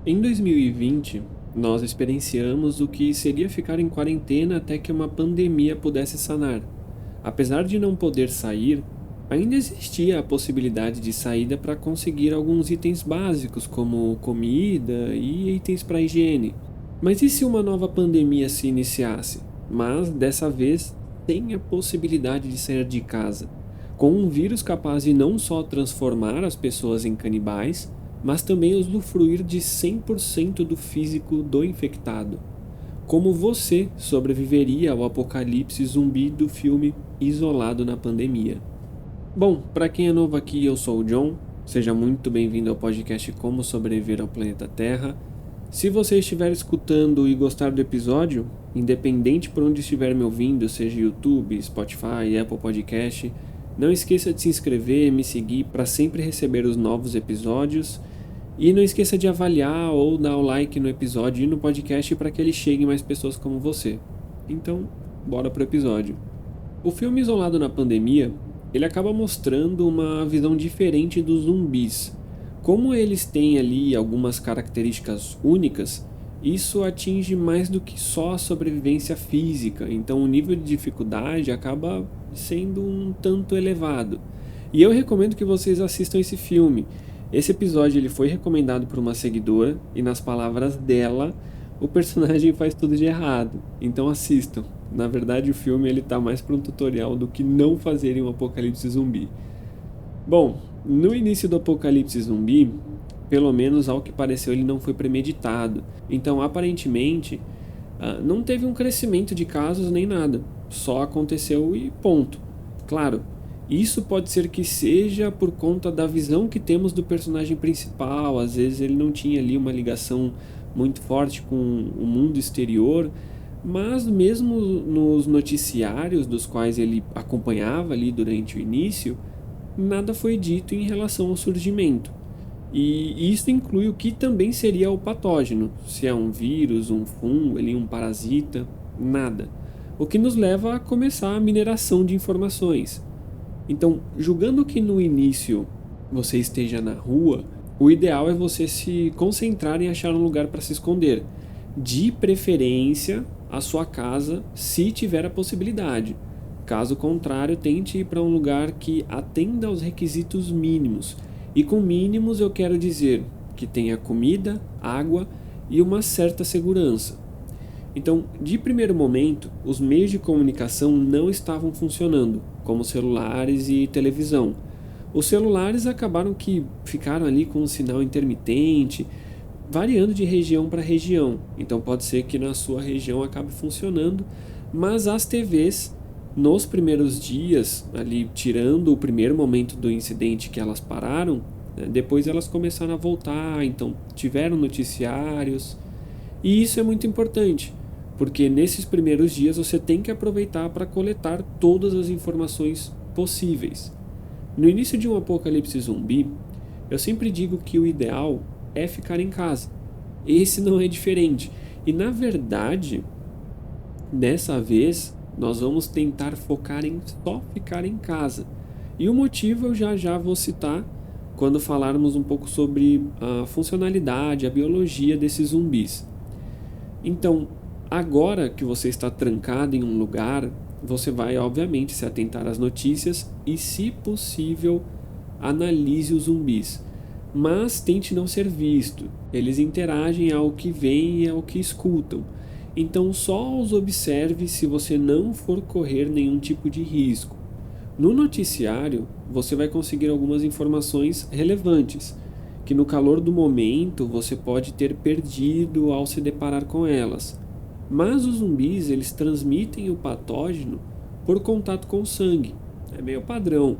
Em 2020, nós experienciamos o que seria ficar em quarentena até que uma pandemia pudesse sanar. Apesar de não poder sair, ainda existia a possibilidade de saída para conseguir alguns itens básicos, como comida e itens para higiene. Mas e se uma nova pandemia se iniciasse? Mas dessa vez sem a possibilidade de sair de casa, com um vírus capaz de não só transformar as pessoas em canibais, mas também usufruir de 100% do físico do infectado. Como você sobreviveria ao apocalipse zumbi do filme Isolado na Pandemia? Bom, para quem é novo aqui, eu sou o John. Seja muito bem-vindo ao podcast Como Sobreviver ao Planeta Terra. Se você estiver escutando e gostar do episódio, independente por onde estiver me ouvindo, seja YouTube, Spotify, Apple Podcast, não esqueça de se inscrever e me seguir para sempre receber os novos episódios. E não esqueça de avaliar ou dar o like no episódio e no podcast para que ele chegue mais pessoas como você. Então, bora pro episódio. O filme Isolado na Pandemia, ele acaba mostrando uma visão diferente dos zumbis. Como eles têm ali algumas características únicas, isso atinge mais do que só a sobrevivência física, então o nível de dificuldade acaba sendo um tanto elevado. E eu recomendo que vocês assistam esse filme. Esse episódio ele foi recomendado por uma seguidora e nas palavras dela, o personagem faz tudo de errado. Então assistam. Na verdade, o filme ele tá mais para um tutorial do que não fazerem um apocalipse zumbi. Bom, no início do apocalipse zumbi, pelo menos ao que pareceu, ele não foi premeditado. Então, aparentemente, não teve um crescimento de casos nem nada. Só aconteceu e ponto. Claro, isso pode ser que seja por conta da visão que temos do personagem principal. Às vezes ele não tinha ali uma ligação muito forte com o mundo exterior, mas mesmo nos noticiários dos quais ele acompanhava ali durante o início, nada foi dito em relação ao surgimento. E isso inclui o que também seria o patógeno, se é um vírus, um fungo, ali, um parasita, nada. O que nos leva a começar a mineração de informações. Então, julgando que no início você esteja na rua, o ideal é você se concentrar em achar um lugar para se esconder. De preferência, a sua casa, se tiver a possibilidade. Caso contrário, tente ir para um lugar que atenda aos requisitos mínimos. E com mínimos eu quero dizer que tenha comida, água e uma certa segurança. Então, de primeiro momento, os meios de comunicação não estavam funcionando, como celulares e televisão. Os celulares acabaram que ficaram ali com um sinal intermitente, variando de região para região. Então pode ser que na sua região acabe funcionando, mas as TVs nos primeiros dias, ali tirando o primeiro momento do incidente que elas pararam, né, depois elas começaram a voltar, então tiveram noticiários. E isso é muito importante, porque nesses primeiros dias você tem que aproveitar para coletar todas as informações possíveis. No início de um apocalipse zumbi, eu sempre digo que o ideal é ficar em casa. Esse não é diferente. E na verdade, dessa vez, nós vamos tentar focar em só ficar em casa. E o motivo eu já vou citar quando falarmos um pouco sobre a funcionalidade, a biologia desses zumbis. Então, agora que você está trancado em um lugar, você vai obviamente se atentar às notícias e, se possível, analise os zumbis. Mas tente não ser visto. Eles interagem ao que veem e ao que escutam. Então só os observe se você não for correr nenhum tipo de risco. No noticiário, você vai conseguir algumas informações relevantes, que no calor do momento você pode ter perdido ao se deparar com elas. Mas os zumbis, eles transmitem o patógeno por contato com o sangue. É meio padrão.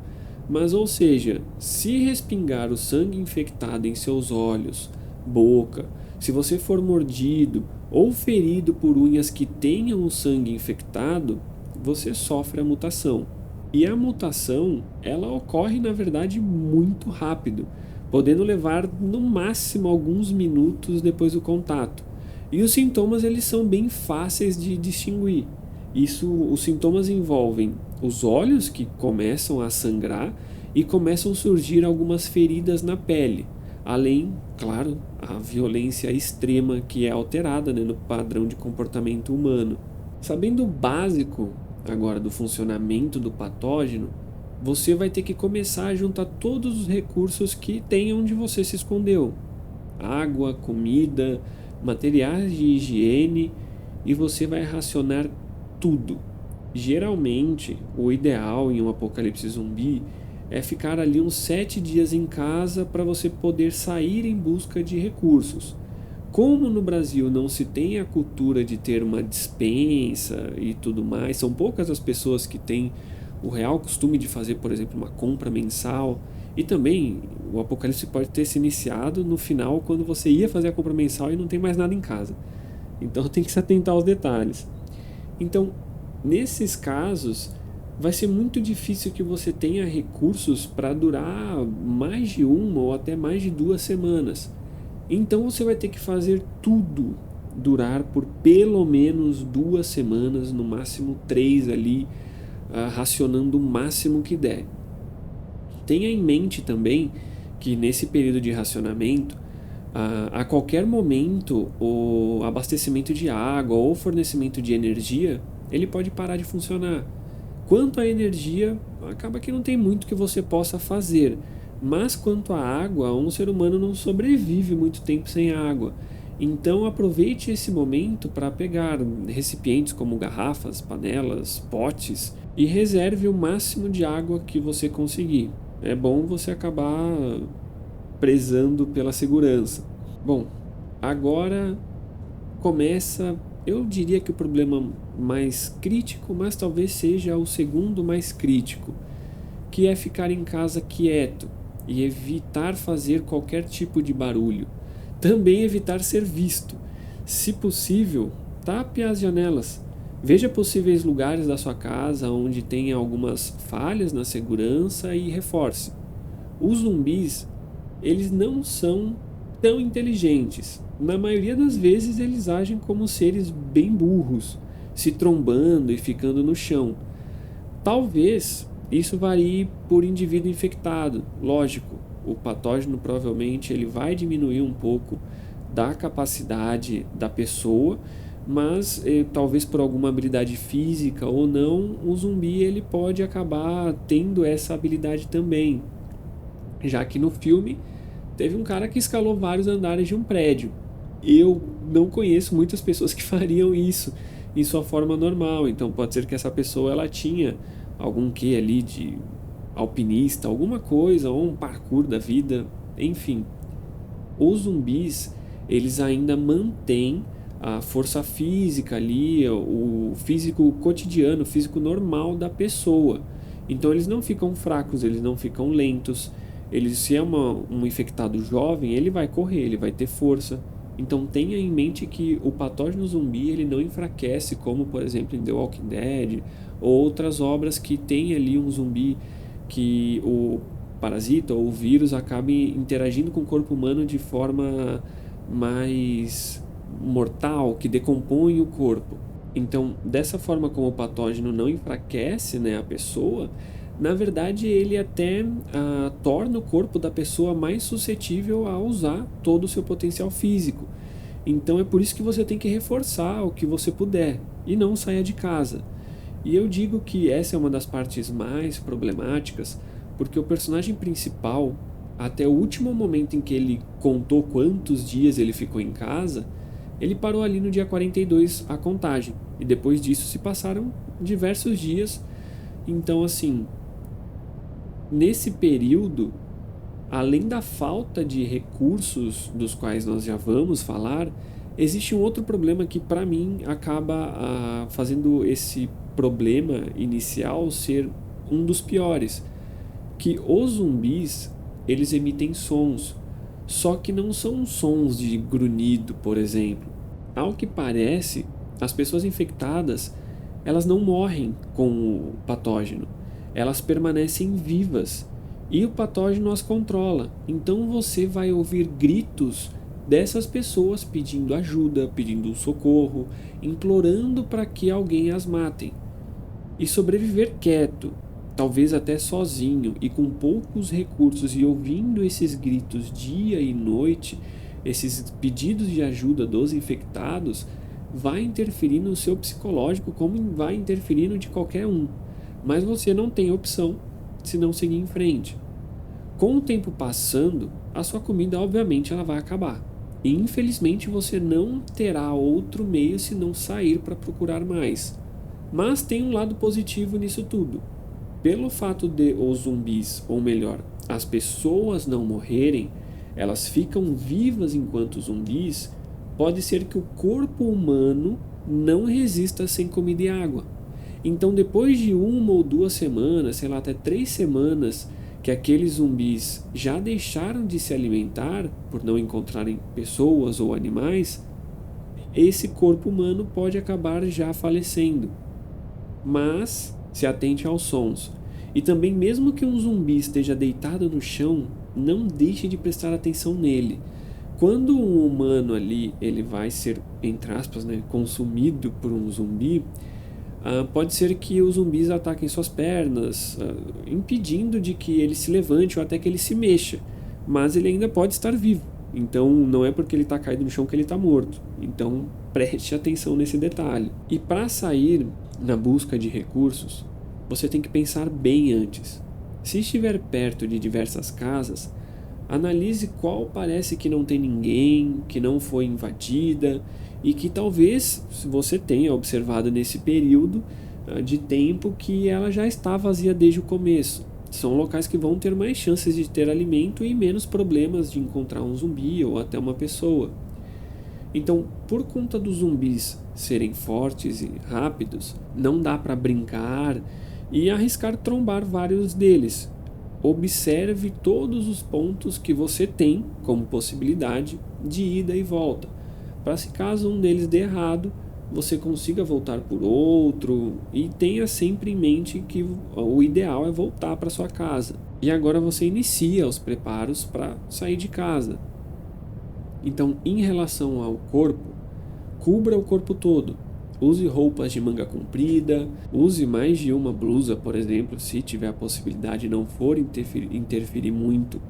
Mas, ou seja, se respingar o sangue infectado em seus olhos, boca, se você for mordido ou ferido por unhas que tenham o sangue infectado, você sofre a mutação. E a mutação, ela ocorre na verdade muito rápido, podendo levar no máximo alguns minutos depois do contato. E os sintomas eles são bem fáceis de distinguir. Os sintomas envolvem os olhos que começam a sangrar e começam a surgir algumas feridas na pele, além, claro, a violência extrema que é alterada, né, no padrão de comportamento humano. Sabendo o básico agora do funcionamento do patógeno, você vai ter que começar a juntar todos os recursos que tem onde você se escondeu: água, comida, materiais de higiene, e você vai racionar tudo. Geralmente, o ideal em um apocalipse zumbi é ficar ali uns 7 dias em casa para você poder sair em busca de recursos. Como no Brasil não se tem a cultura de ter uma despensa e tudo mais, são poucas as pessoas que têm o real costume de fazer, por exemplo, uma compra mensal. E também o apocalipse pode ter se iniciado no final, quando você ia fazer a compra mensal e não tem mais nada em casa. Então tem que se atentar aos detalhes. Então, nesses casos, vai ser muito difícil que você tenha recursos para durar mais de uma ou até mais de 2 semanas. Então você vai ter que fazer tudo durar por pelo menos 2 semanas, no máximo 3 ali, racionando o máximo que der. Tenha em mente também que nesse período de racionamento, a qualquer momento o abastecimento de água ou fornecimento de energia ele pode parar de funcionar. Quanto à energia, acaba que não tem muito que você possa fazer, mas quanto à água, um ser humano não sobrevive muito tempo sem água. Então aproveite esse momento para pegar recipientes como garrafas, panelas, potes e reserve o máximo de água que você conseguir. É bom você acabar prezando pela segurança. Bom, agora começa, eu diria que o problema mais crítico, mas talvez seja o segundo mais crítico, que é ficar em casa quieto e evitar fazer qualquer tipo de barulho. Também evitar ser visto. Se possível, tape as janelas. Veja possíveis lugares da sua casa onde tenha algumas falhas na segurança e reforce. Os zumbis, eles não são tão inteligentes. Na maioria das vezes eles agem como seres bem burros, se trombando e ficando no chão. Talvez isso varie por indivíduo infectado. Lógico, o patógeno provavelmente ele vai diminuir um pouco da capacidade da pessoa, mas talvez por alguma habilidade física ou não, o zumbi ele pode acabar tendo essa habilidade também. Já que no filme teve um cara que escalou vários andares de um prédio. Eu não conheço muitas pessoas que fariam isso em sua forma normal, então pode ser que essa pessoa ela tinha algum quê ali de alpinista, alguma coisa, ou um parkour da vida, enfim. Os zumbis, eles ainda mantêm a força física ali, o físico cotidiano, o físico normal da pessoa. Então eles não ficam fracos, eles não ficam lentos. Se é um infectado jovem, ele vai correr, ele vai ter força. Então tenha em mente que o patógeno zumbi ele não enfraquece, como por exemplo em The Walking Dead ou outras obras que tem ali um zumbi que o parasita ou o vírus acabe interagindo com o corpo humano de forma mais mortal, que decompõe o corpo. Então, dessa forma como o patógeno não enfraquece, né, a pessoa, na verdade ele até torna o corpo da pessoa mais suscetível a usar todo o seu potencial físico. Então é por isso que você tem que reforçar o que você puder e não saia de casa. E eu digo que essa é uma das partes mais problemáticas, porque o personagem principal, até o último momento em que ele contou quantos dias ele ficou em casa, ele parou ali no dia 42 a contagem. E depois disso se passaram diversos dias. Então assim, nesse período, além da falta de recursos dos quais nós já vamos falar, existe um outro problema que para mim acaba fazendo esse problema inicial ser um dos piores, que os zumbis eles emitem sons, só que não são sons de grunhido, por exemplo. Ao que parece, as pessoas infectadas elas não morrem com o patógeno, elas permanecem vivas e o patógeno as controla. Então você vai ouvir gritos dessas pessoas pedindo ajuda, pedindo socorro, implorando para que alguém as mate. E sobreviver quieto. talvez até sozinho e com poucos recursos e ouvindo esses gritos dia e noite, esses pedidos de ajuda dos infectados, vai interferir no seu psicológico como vai interferir no de qualquer um. Mas você não tem opção se não seguir em frente. Com o tempo passando, a sua comida obviamente ela vai acabar. E infelizmente você não terá outro meio senão sair para procurar mais. Mas tem um lado positivo nisso tudo. Pelo fato de os zumbis, ou melhor, as pessoas não morrerem, elas ficam vivas enquanto zumbis, pode ser que o corpo humano não resista sem comida e água. Então depois de 1 ou 2 semanas, sei lá, até 3 semanas, que aqueles zumbis já deixaram de se alimentar por não encontrarem pessoas ou animais, esse corpo humano pode acabar já falecendo. Mas se atente aos sons. E também, mesmo que um zumbi esteja deitado no chão, não deixe de prestar atenção nele. Quando um humano ali ele vai ser, entre aspas, né, consumido por um zumbi, pode ser que os zumbis ataquem suas pernas, impedindo de que ele se levante ou até que ele se mexa. Mas ele ainda pode estar vivo. Então não é porque ele está caído no chão que ele está morto. Então preste atenção nesse detalhe. E para sair na busca de recursos, você tem que pensar bem antes. Se estiver perto de diversas casas, analise qual parece que não tem ninguém, que não foi invadida e que talvez você tenha observado nesse período de tempo que ela já está vazia desde o começo. São locais que vão ter mais chances de ter alimento e menos problemas de encontrar um zumbi ou até uma pessoa. Então, por conta dos zumbis serem fortes e rápidos, não dá para brincar e arriscar trombar vários deles. Observe todos os pontos que você tem como possibilidade de ida e volta, para se caso um deles dê errado, você consiga voltar por outro e tenha sempre em mente que o ideal é voltar para sua casa. E agora você inicia os preparos para sair de casa. Então, em relação ao corpo, cubra o corpo todo. Use roupas de manga comprida, use mais de uma blusa, por exemplo, se tiver a possibilidade e não for interferir muito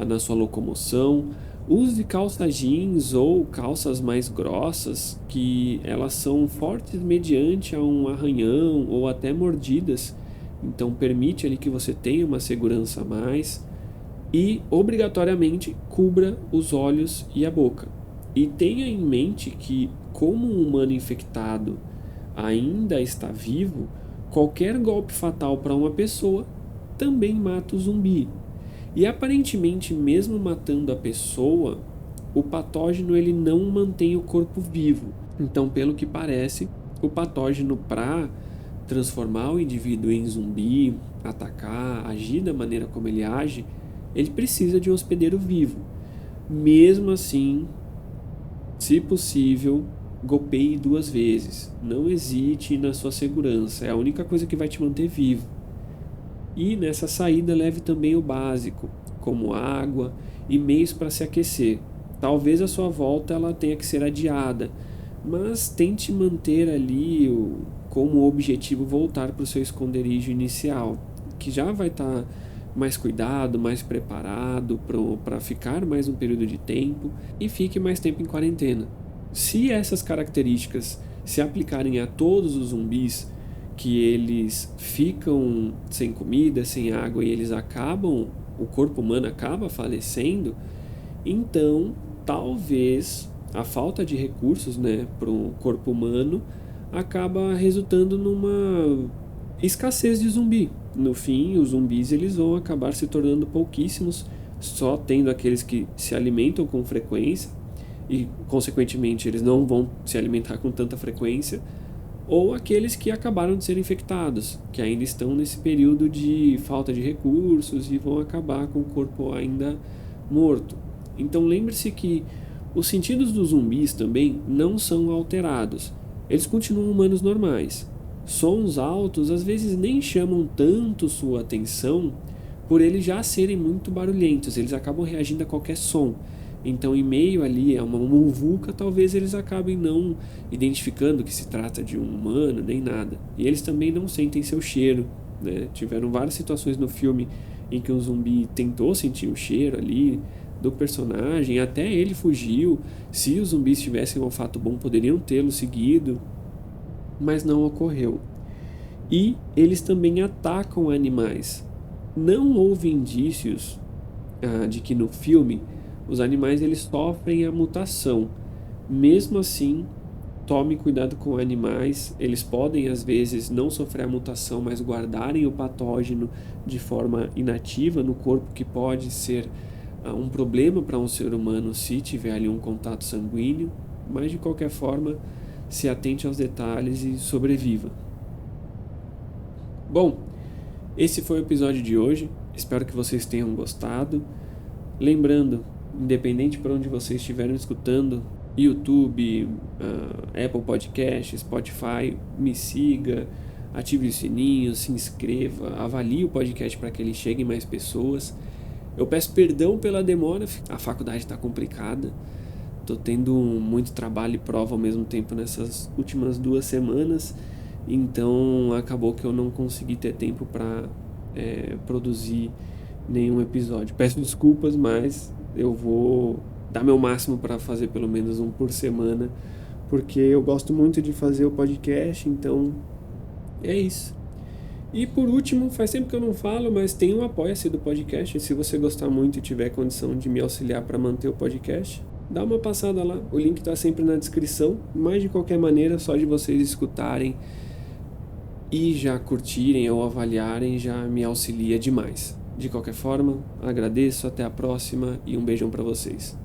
na sua locomoção. Use calça jeans ou calças mais grossas, que elas são fortes mediante a um arranhão ou até mordidas. Então permite ali que você tenha uma segurança a mais. E, obrigatoriamente, cubra os olhos e a boca. E tenha em mente que, como um humano infectado ainda está vivo, qualquer golpe fatal para uma pessoa também mata o zumbi. E aparentemente, mesmo matando a pessoa, o patógeno ele não mantém o corpo vivo. Então, pelo que parece, o patógeno, para transformar o indivíduo em zumbi, atacar, agir da maneira como ele age, ele precisa de um hospedeiro vivo. Mesmo assim, se possível, golpeie 2 vezes. Não hesite na sua segurança. É a única coisa que vai te manter vivo. E nessa saída leve também o básico, como água e meios para se aquecer. Talvez a sua volta ela tenha que ser adiada, mas tente manter ali como objetivo voltar para o seu esconderijo inicial, que já vai estar mais cuidado, mais preparado para ficar mais um período de tempo e fique mais tempo em quarentena. Se essas características se aplicarem a todos os zumbis, que eles ficam sem comida, sem água e eles acabam, o corpo humano acaba falecendo, então talvez a falta de recursos, né, para o corpo humano acaba resultando numa escassez de zumbi. No fim, os zumbis eles vão acabar se tornando pouquíssimos, só tendo aqueles que se alimentam com frequência e, consequentemente, eles não vão se alimentar com tanta frequência, ou aqueles que acabaram de ser infectados, que ainda estão nesse período de falta de recursos e vão acabar com o corpo ainda morto. Então lembre-se que os sentidos dos zumbis também não são alterados, eles continuam humanos normais. Sons altos às vezes nem chamam tanto sua atenção por eles já serem muito barulhentos, eles acabam reagindo a qualquer som. Então, em meio ali a uma muvuca, talvez eles acabem não identificando que se trata de um humano, nem nada. E eles também não sentem seu cheiro. né? Tiveram várias situações no filme em que um zumbi tentou sentir o cheiro ali do personagem, até ele fugiu. Se os zumbis tivessem um olfato bom, poderiam tê-lo seguido, mas não ocorreu. E eles também atacam animais. Não houve indícios de que no filme os animais eles sofrem a mutação. Mesmo assim, tome cuidado com animais, eles podem às vezes não sofrer a mutação, mas guardarem o patógeno de forma inativa no corpo, que pode ser um problema para um ser humano se tiver ali um contato sanguíneo, mas de qualquer forma, se atente aos detalhes e sobreviva. Bom, esse foi o episódio de hoje, espero que vocês tenham gostado. Lembrando, independente para onde vocês estiverem escutando, YouTube, Apple Podcast, Spotify, me siga, ative o sininho, se inscreva, avalie o podcast para que ele chegue em mais pessoas. Eu peço perdão pela demora, a faculdade está complicada, estou tendo muito trabalho e prova ao mesmo tempo nessas últimas 2 semanas, então acabou que eu não consegui ter tempo para produzir nenhum episódio. Peço desculpas, mas eu vou dar meu máximo para fazer pelo menos um por semana, porque eu gosto muito de fazer o podcast, então é isso. E por último, faz tempo que eu não falo, mas tem um apoia-se do podcast. Se você gostar muito e tiver condição de me auxiliar para manter o podcast, dá uma passada lá. O link está sempre na descrição, mas de qualquer maneira, só de vocês escutarem e já curtirem ou avaliarem já me auxilia demais. De qualquer forma, agradeço, até a próxima e um beijão para vocês.